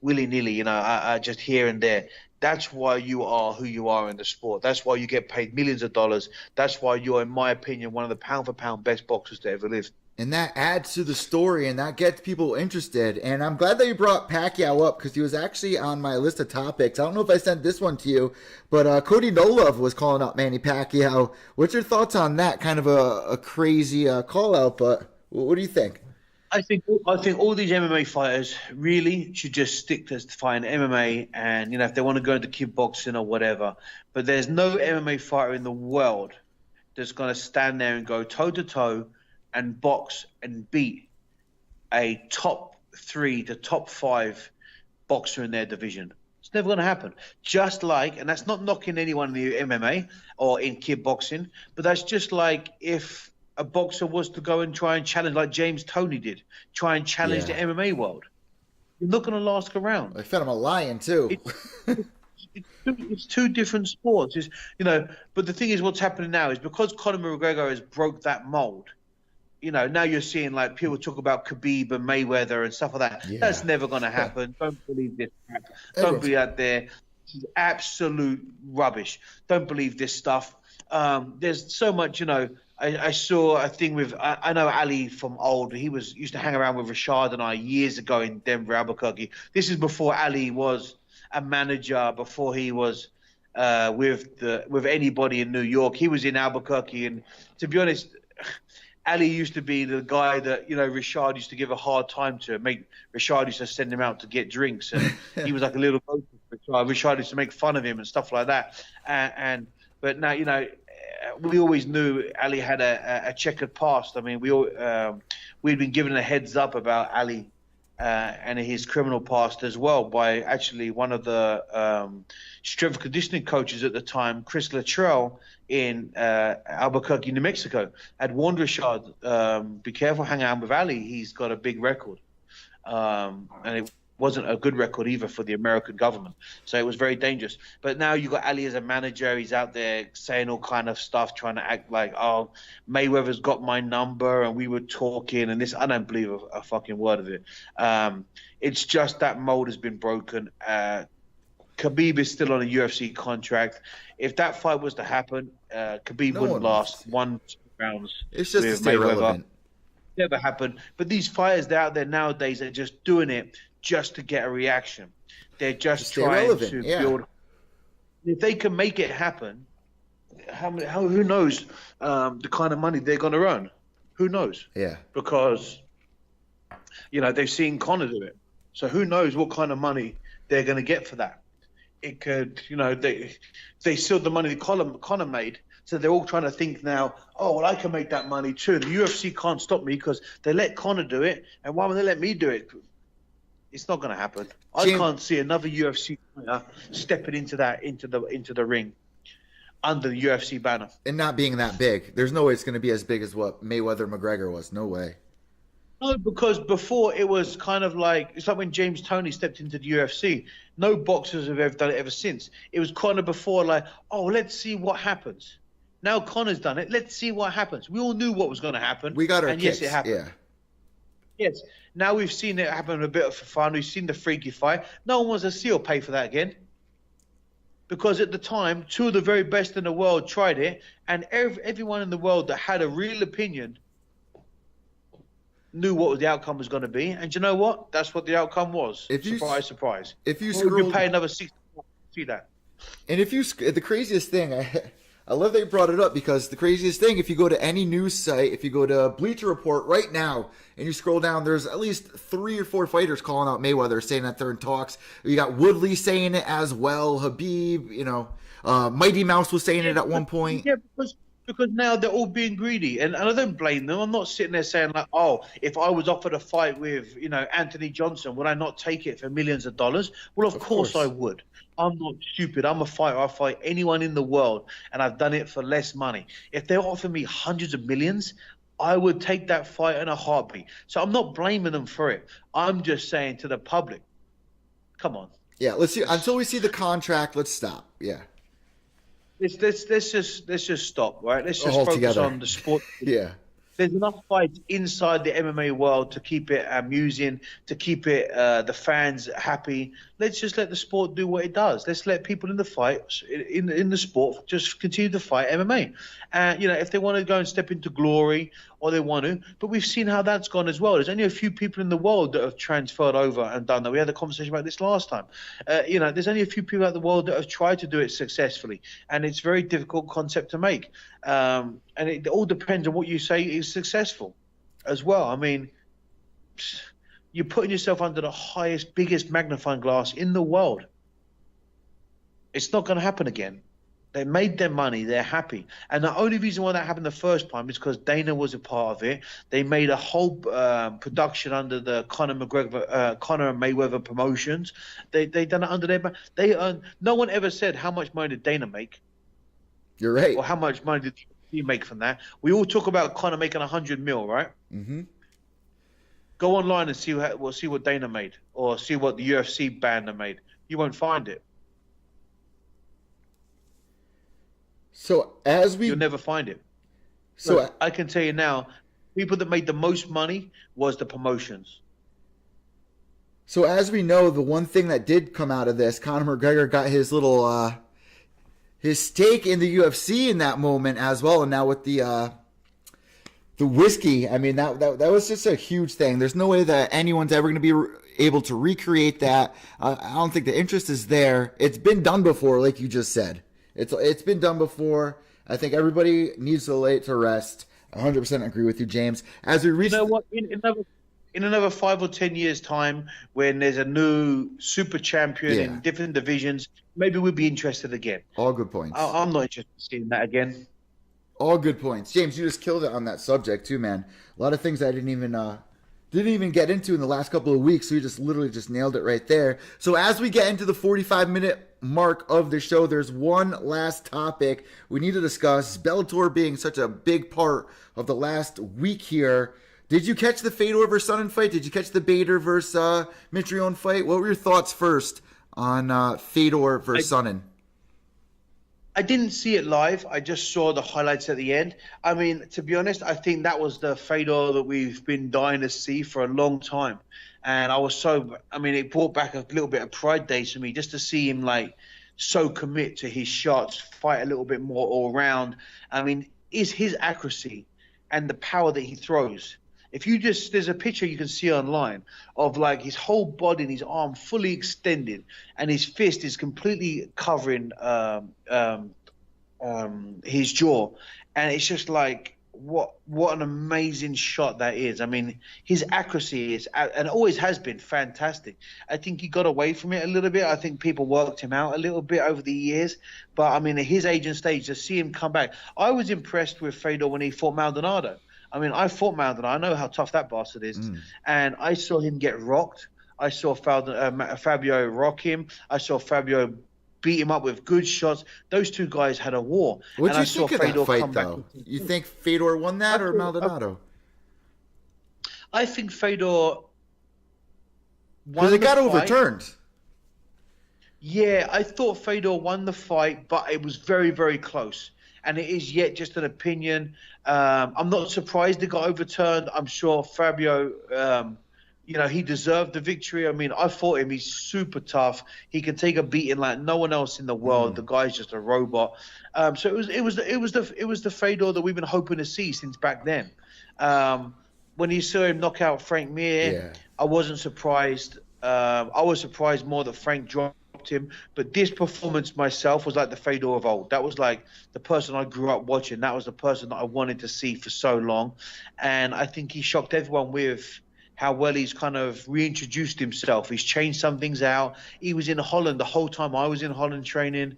willy-nilly, I just here and there. That's why you are who you are in the sport. That's why you get paid millions of dollars. That's why you're, in my opinion, one of the pound-for-pound best boxers to ever live. And that adds to the story, and that gets people interested. And I'm glad that you brought Pacquiao up, because he was actually on my list of topics. I don't know if I sent this one to you, but Cody Nolov was calling out Manny Pacquiao. What's your thoughts on that? Kind of a crazy call-out, but what do you think? I think all these MMA fighters really should just stick to fighting MMA, and if they want to go into kickboxing or whatever. But there's no MMA fighter in the world that's going to stand there and go toe-to-toe and box and beat a top 3 to top 5 boxer in their division. It's never going to happen. Just like, and that's not knocking anyone in the MMA or in kickboxing, but that's just like if a boxer was to go and try and challenge, like James Toney did, try and challenge the MMA world. You're not going to last around. I found him a lion too. It's two different sports. But the thing is, what's happening now is because Conor McGregor has broke that mold. Now you're seeing like people talk about Khabib and Mayweather and stuff like that. Yeah. That's never going to happen. Don't believe this crap. Don't be out there. This is absolute rubbish. Don't believe this stuff. There's so much, I saw a thing with, I know Ali from old. He used to hang around with Rashad and I years ago in Denver, Albuquerque. This is before Ali was a manager, before he was with anybody in New York. He was in Albuquerque, and to be honest, Ali used to be the guy that, Rashad used to give a hard time to. Rashad used to send him out to get drinks, and he was like a little ghost of Rashad. Rashad used to make fun of him and stuff like that. But now, we always knew Ali had a checkered past. I mean, we'd been given a heads up about Ali and his criminal past as well by actually one of the strength conditioning coaches at the time, Chris Luttrell, in Albuquerque, New Mexico, had warned Rashad, be careful hanging out with Ali. He's got a big record. And it wasn't a good record either for the American government. So it was very dangerous. But now you got Ali as a manager. He's out there saying all kind of stuff, trying to act like, oh, Mayweather's got my number and we were talking and this. I don't believe a fucking word of it. It's just that mold has been broken. Khabib is still on a UFC contract. If that fight was to happen, Khabib wouldn't last 1-2 rounds. It's just with to stay Mayweather. relevant. Never happened. But these fighters out there nowadays are just doing it just to get a reaction. They're just trying to build. If they can make it happen, who knows the kind of money they're going to earn? Who knows? Yeah. Because they've seen Conor do it, so who knows what kind of money they're going to get for that? It could, they sealed the money that Conor made. So they're all trying to think now, oh, well, I can make that money too. The UFC can't stop me because they let Conor do it. And why would they let me do it? It's not going to happen. I can't see another UFC fighter stepping into the ring under the UFC banner. And not being that big. There's no way it's going to be as big as what Mayweather McGregor was. No way. No, because before it was kind of like, it's like when James Toney stepped into the UFC. No boxers have ever done it ever since. It was kind of before like, oh, let's see what happens. Now Conor's done it. Let's see what happens. We all knew what was going to happen. We got our kicks. Yes, it happened. Yeah. Yes. Now we've seen it happen a bit for fun. We've seen the freaky fight. No one wants to see or pay for that again. Because at the time, two of the very best in the world tried it, and everyone in the world that had a real opinion knew what the outcome was going to be. And you know what? That's what the outcome was. Surprise. If you pay another $60 to see that. And the craziest thing, I love that you brought it up, because the craziest thing, if you go to any news site, if you go to Bleacher Report right now and you scroll down, there's at least 3 or 4 fighters calling out Mayweather, saying that they're in talks. You got Woodley saying it as well, Habib, Mighty Mouse was saying it at one point. Yeah, because now they're all being greedy, and I don't blame them. I'm not sitting there saying like, oh, if I was offered a fight with, Anthony Johnson, would I not take it for millions of dollars? Well, of course I would. I'm not stupid. I'm a fighter. I fight anyone in the world, and I've done it for less money. If they offer me hundreds of millions, I would take that fight in a heartbeat. So I'm not blaming them for it. I'm just saying to the public, come on. Yeah, let's see. Until we see the contract, let's stop. Yeah. Let's just stop, right? Let's just focus on the sport. Yeah. There's enough fights inside the MMA world to keep it amusing, to keep it the fans happy. Let's just let the sport do what it does. Let's let people in the fight, in the sport, just continue to fight MMA. If they want to go and step into glory, or they want to. But we've seen how that's gone as well. There's only a few people in the world that have transferred over and done that. We had a conversation about this last time. There's only a few people out the world that have tried to do it successfully, and it's a very difficult concept to make. And it all depends on what you say is successful as well. I mean, you're putting yourself under the highest, biggest magnifying glass in the world. It's not going to happen again. They made their money. They're happy. And the only reason why that happened the first time is because Dana was a part of it. They made a whole production under the Conor and Mayweather promotions. They done it under their – no one ever said how much money did Dana make. You're right. Or how much money did he make from that. We all talk about Conor making $100 million, right? Mm-hmm. Go online and see what Dana made, or see what the UFC banner made. You won't find it. So you'll never find it. So I can tell you now, people that made the most money was the promotions. So as we know, the one thing that did come out of this, Conor McGregor got his little his stake in the UFC in that moment as well, and now with the whiskey, I mean that was just a huge thing. There's no way that anyone's ever going to be able to recreate that. I don't think the interest is there. It's been done before, like you just said. It's been done before. I think everybody needs to lay it to rest. 100% agree with you, James. As we reach, You know what? In another 5 or 10 years' time, when there's a new super champion yeah, in different divisions, maybe we'd be interested again. all good points. I'm not interested in seeing that again. All good points. James, you just killed it on that subject too, man. A lot of things I didn't even get into in the last couple of weeks. So you just literally just nailed it right there. So as we get into the 45-minute mark of the show, there's one last topic we need to discuss. Bellator being such a big part of the last week here. Did you catch the Fedor versus Sonnen fight? Did you catch the Bader versus Mitrione fight? What were your thoughts first on Fedor versus Sonnen? I didn't see it live. I just saw the highlights at the end. I mean, to be honest, I think that was the Fedor that we've been dying to see for a long time. And it brought back a little bit of pride days for me just to see him like so commit to his shots, fight a little bit more all round. I mean, is his accuracy and the power that he throws. There's a picture you can see online of like his whole body and his arm fully extended, and his fist is completely covering his jaw, and it's just like what an amazing shot that is. I mean, his accuracy is and always has been fantastic. I think he got away from it a little bit. I think people worked him out a little bit over the years, but I mean, at his age and stage, to see him come back, I was impressed with Fedor when he fought Maldonado. I mean, I fought Maldonado. I know how tough that bastard is. And I saw him get rocked. I saw Fabio rock him. I saw Fabio beat him up with good shots. Those two guys had a war. What do you think of that fight, though? You think Fedor won that or Maldonado? I think Fedor won. Because it got overturned. Yeah, I thought Fedor won the fight, but it was very, very close. And it is yet just an opinion. I'm not surprised it got overturned. I'm sure Fabio, he deserved the victory. I mean, I fought him. He's super tough. He can take a beating like no one else in the world. The guy's just a robot. So it was the Fedor that we've been hoping to see since back then. When you saw him knock out Frank Mir, I wasn't surprised. I was surprised more that Frank dropped him, but this performance myself was like the Fedor of old. That was like the person I grew up watching. That was the person that I wanted to see for so long, and I think he shocked everyone with how well he's kind of reintroduced himself. He's changed some things out. He was in Holland the whole time I was in Holland training.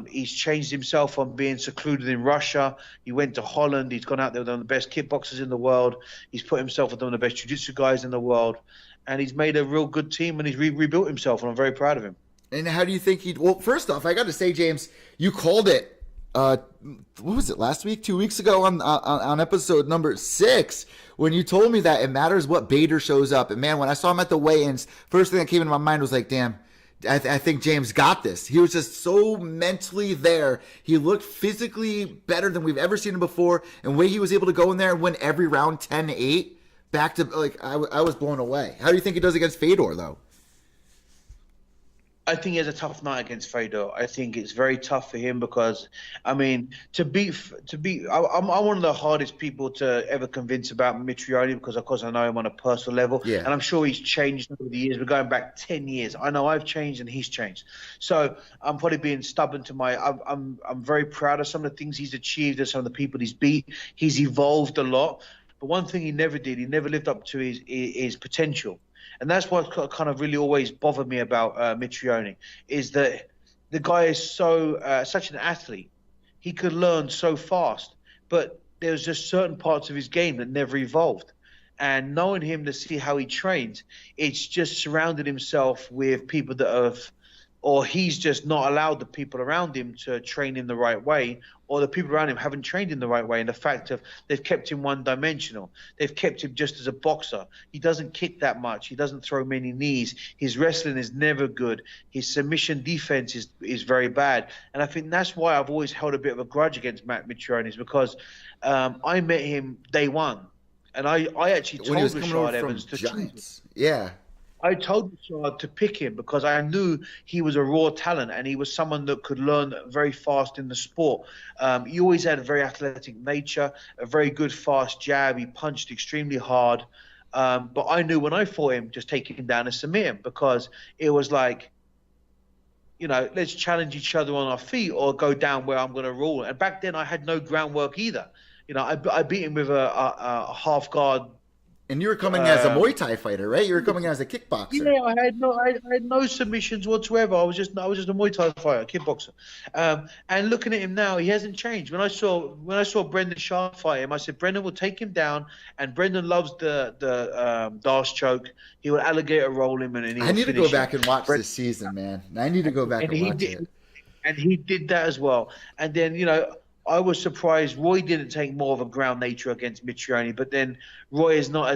He's changed himself from being secluded in Russia. He went to Holland. He's gone out there with one of the best kickboxers in the world. He's put himself with one of the best jiu-jitsu guys in the world, and he's made a real good team, and he's rebuilt himself, and I'm very proud of him. And how do you think well, first off, I got to say, James, you called it, what was it, last week, 2 weeks ago on episode number 6, when you told me that it matters what Bader shows up. And man, when I saw him at the weigh-ins, first thing that came into my mind was like, damn, I think James got this. He was just so mentally there. He looked physically better than we've ever seen him before. And the way he was able to go in there and win every round 10-8, back to, like, I was blown away. How do you think he does against Fedor, though? I think he has a tough night against Fedor. I think it's very tough for him because, I mean, I'm one of the hardest people to ever convince about Mitrione because, of course, I know him on a personal level. Yeah. And I'm sure he's changed over the years. We're going back 10 years. I know I've changed and he's changed. So I'm probably being stubborn to I'm very proud of some of the things he's achieved and some of the people he's beat. He's evolved a lot. But one thing he never did, he never lived up to his potential. And that's what kind of really always bothered me about Mitrione, is that the guy is such an athlete. He could learn so fast, but there's just certain parts of his game that never evolved. And knowing him to see how he trains, it's just surrounded himself with people that have, or he's just not allowed the people around him to train in the right way, or the people around him haven't trained in the right way. And the fact of they've kept him one-dimensional. They've kept him just as a boxer. He doesn't kick that much. He doesn't throw many knees. His wrestling is never good. His submission defense is very bad. And I think that's why I've always held a bit of a grudge against Matt Mitrione, is because I met him day one. And I actually told Rashad Evans to choose. Yeah. I told Rashad to pick him because I knew he was a raw talent and he was someone that could learn very fast in the sport. He always had a very athletic nature, a very good fast jab. He punched extremely hard. But I knew when I fought him, just take him down and submit him, because it was like, let's challenge each other on our feet or go down where I'm going to rule. And back then I had no groundwork either. You know, I beat him with a half guard. And you were coming as a Muay Thai fighter, right? You were coming as a kickboxer. Yeah, I had no submissions whatsoever. I was just a Muay Thai fighter, kickboxer. And looking at him now, he hasn't changed. When I saw Brendan Sharp fight him, I said Brendan will take him down, and Brendan loves the Darce choke. He will alligator roll him, and I need to go back and watch this season, man. I need to go back and watch it. And he did that as well. And then, you know, I was surprised Roy didn't take more of a ground nature against Mitrione, but then Roy is not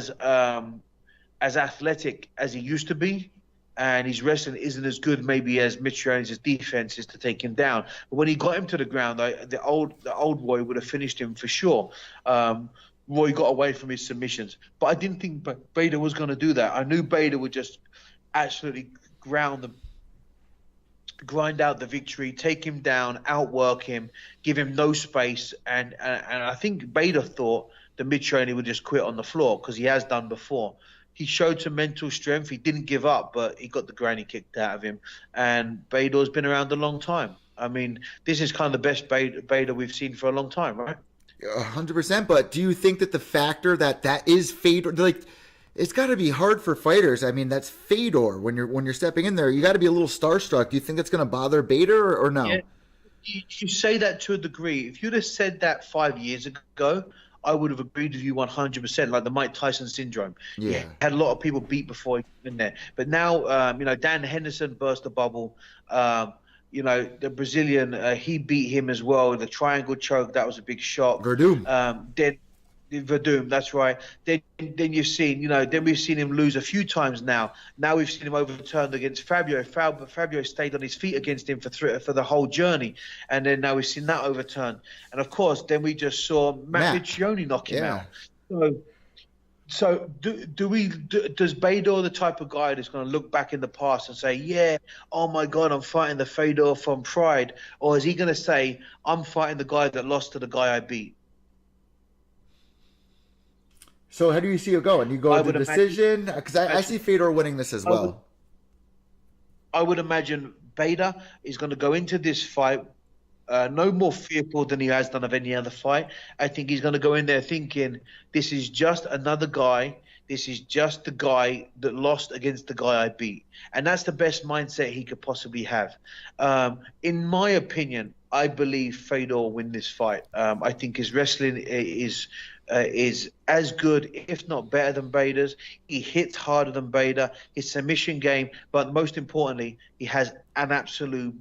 as athletic as he used to be, and his wrestling isn't as good maybe as Mitrione's defense is to take him down. But when he got him to the ground, the old Roy would have finished him for sure. Roy got away from his submissions, but I didn't think Bader was going to do that. I knew Bader would just absolutely grind out the victory, take him down, outwork him, give him no space, and I think Bader thought that Mitrione would just quit on the floor, because he has done before. He showed some mental strength. He didn't give up, but he got the granny kicked out of him. And Bader's been around a long time. I mean, this is kind of the best Bader we've seen for a long time, right? 100%. But do you think that the factor that is Fedor, like, it's got to be hard for fighters. I mean, that's Fedor. When you're stepping in there, you got to be a little starstruck. Do you think that's going to bother Bader or no? Yeah. You say that to a degree. If you'd have said that 5 years ago, I would have agreed with you 100%, like the Mike Tyson syndrome. Yeah. He had a lot of people beat before he got in there. But now, you know, Dan Henderson burst the bubble. You know, the Brazilian, he beat him as well. The triangle choke, that was a big shock. Verdum. Then Verdum, that's right. Then you've seen, you know, then we've seen him lose a few times now. Now we've seen him overturned against Fabio. Fabio stayed on his feet against him for the whole journey, and then now we've seen that overturned. And of course, then we just saw Matt Mitrione knock him out. So does Bader the type of guy that's going to look back in the past and say, yeah, oh my God, I'm fighting the Fedor from Pride, or is he going to say, I'm fighting the guy that lost to the guy I beat? So how do you see it going? You go to the decision? Because I see Fedor winning this as well. I would imagine Bader is going to go into this fight no more fearful than he has done of any other fight. I think he's going to go in there thinking, this is just another guy. This is just the guy that lost against the guy I beat. And that's the best mindset he could possibly have. In my opinion, I believe Fedor will win this fight. I think his wrestling is as good, if not better than Bader's. He hits harder than Bader. His submission game, but most importantly, he has an absolute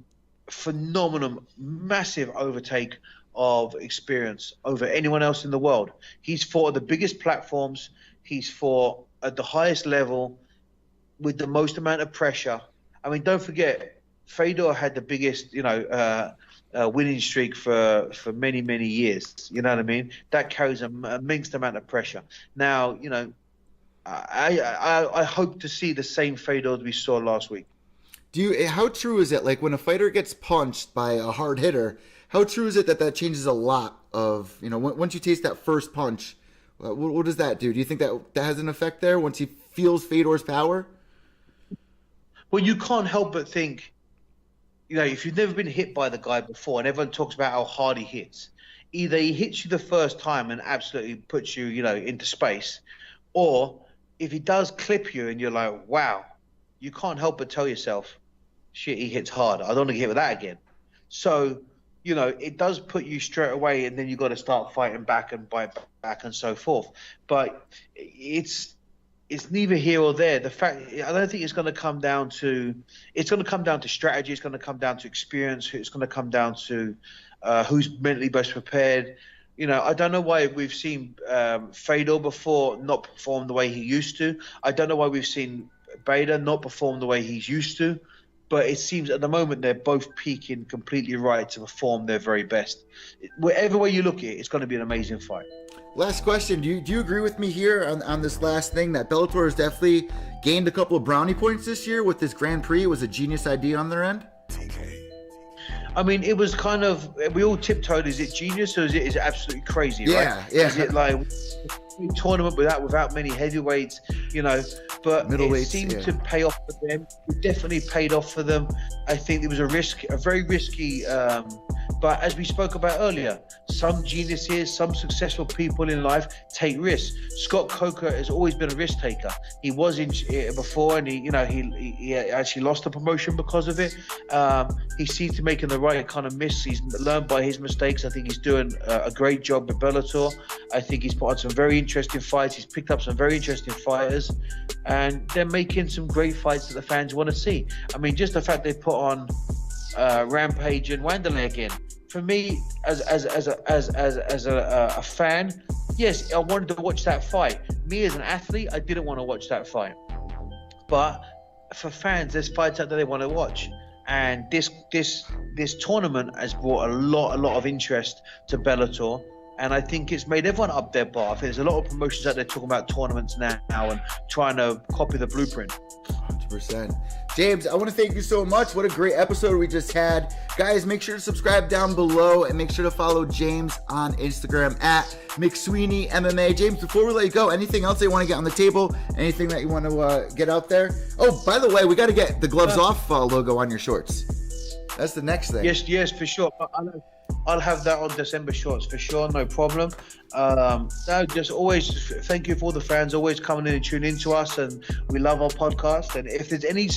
phenomenal, massive overtake of experience over anyone else in the world. He's fought at the biggest platforms. He's fought at the highest level with the most amount of pressure. I mean, don't forget, Fedor had the biggest, winning streak for many, many years. You know what I mean? That carries an immense amount of pressure. Now, you know, I hope to see the same Fedor we saw last week. How true is it, like, when a fighter gets punched by a hard hitter, how true is it that changes a lot of, you know, once you taste that first punch, what does that do? Do you think that has an effect there once he feels Fedor's power? Well, you can't help but think, you know, if you've never been hit by the guy before, and everyone talks about how hard he hits, either he hits you the first time and absolutely puts you, you know, into space, or if he does clip you and you're like, wow, you can't help but tell yourself, shit, he hits hard. I don't want to get hit with that again. So, you know, it does put you straight away, and then you've got to start fighting back and bite back and so forth. But it's neither here or there. The fact, I don't think it's going to come down to strategy. It's going to come down to experience. It's going to come down to who's mentally best prepared. You know, I don't know why we've seen Fedor before not perform the way he used to. I don't know why we've seen Bader not perform the way he's used to. But it seems at the moment they're both peaking completely right to perform their very best. Whatever way you look at it, it's going to be an amazing fight. Last question. Do you agree with me here on this last thing, that Bellator has definitely gained a couple of brownie points this year with this Grand Prix? It was a genius idea on their end? I mean, it was kind of, we all tiptoed, is it genius or is it absolutely crazy, right? Yeah. Is it like a tournament without many heavyweights, you know, but it seemed to pay off for them. It definitely paid off for them. I think it was a very risky But as we spoke about earlier, some geniuses, some successful people in life take risks. Scott Coker has always been a risk taker. He was in before, and he actually lost the promotion because of it. He seems to be making the right kind of miss. He's learned by his mistakes. I think he's doing a great job with Bellator. I think he's put on some very interesting fights. He's picked up some very interesting fighters, and they're making some great fights that the fans want to see. I mean, just the fact they put on Rampage and Wanderlei again. For me, as a fan, yes, I wanted to watch that fight. Me as an athlete, I didn't want to watch that fight. But for fans, there's fights out there they want to watch, and this tournament has brought a lot of interest to Bellator. And I think it's made everyone up their bar. I think there's a lot of promotions out there talking about tournaments now and trying to copy the blueprint. 100%. James, I want to thank you so much. What a great episode we just had. Guys, make sure to subscribe down below and make sure to follow James on Instagram at McSweeney MMA. James, before we let you go, anything else you want to get on the table? Anything that you want to get out there? Oh, by the way, we got to get the Gloves Off logo on your shorts. That's the next thing. Yes, for sure. I'll have that on December shorts for sure, no problem. No, just always thank you for all the fans always coming in and tuning into us, and we love our podcast. And if there's any,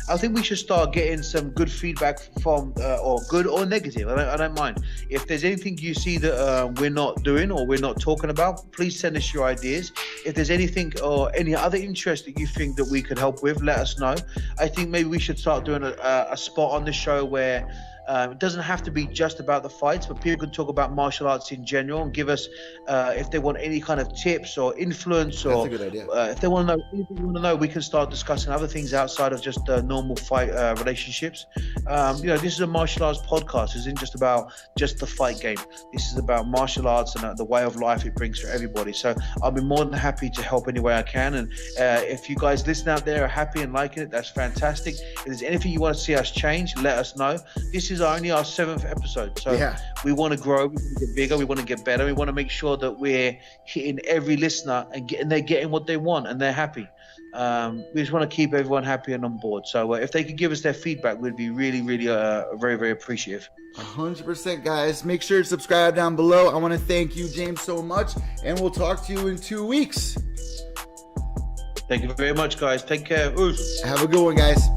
I think we should start getting some good feedback from, or good or negative. I don't mind. If there's anything you see that we're not doing or we're not talking about, please send us your ideas. If there's anything or any other interest that you think that we could help with, let us know. I think maybe we should start doing a spot on the show where it doesn't have to be just about the fights, but people can talk about martial arts in general and give us, if they want any kind of tips or influence, or that's a good idea. If they want to know anything you want to know, we can start discussing other things outside of just normal fight relationships. This is a martial arts podcast. It isn't just about just the fight game. This is about martial arts and the way of life it brings for everybody. So I'll be more than happy to help any way I can. And if you guys listen out there are happy and liking it, that's fantastic. If there's anything you want to see us change, let us know. This is only our 7th episode, so we want to grow, we want to get bigger, we want to get better, we want to make sure that we're hitting every listener and they're getting what they want and they're happy. We just want to keep everyone happy and on board. So if they could give us their feedback, we'd be really very, very appreciative. 100%, guys. Make sure to subscribe down below. I want to thank you, James, so much, and we'll talk to you in 2 weeks. Thank you very much, guys. Take care. Oof. Have a good one, guys.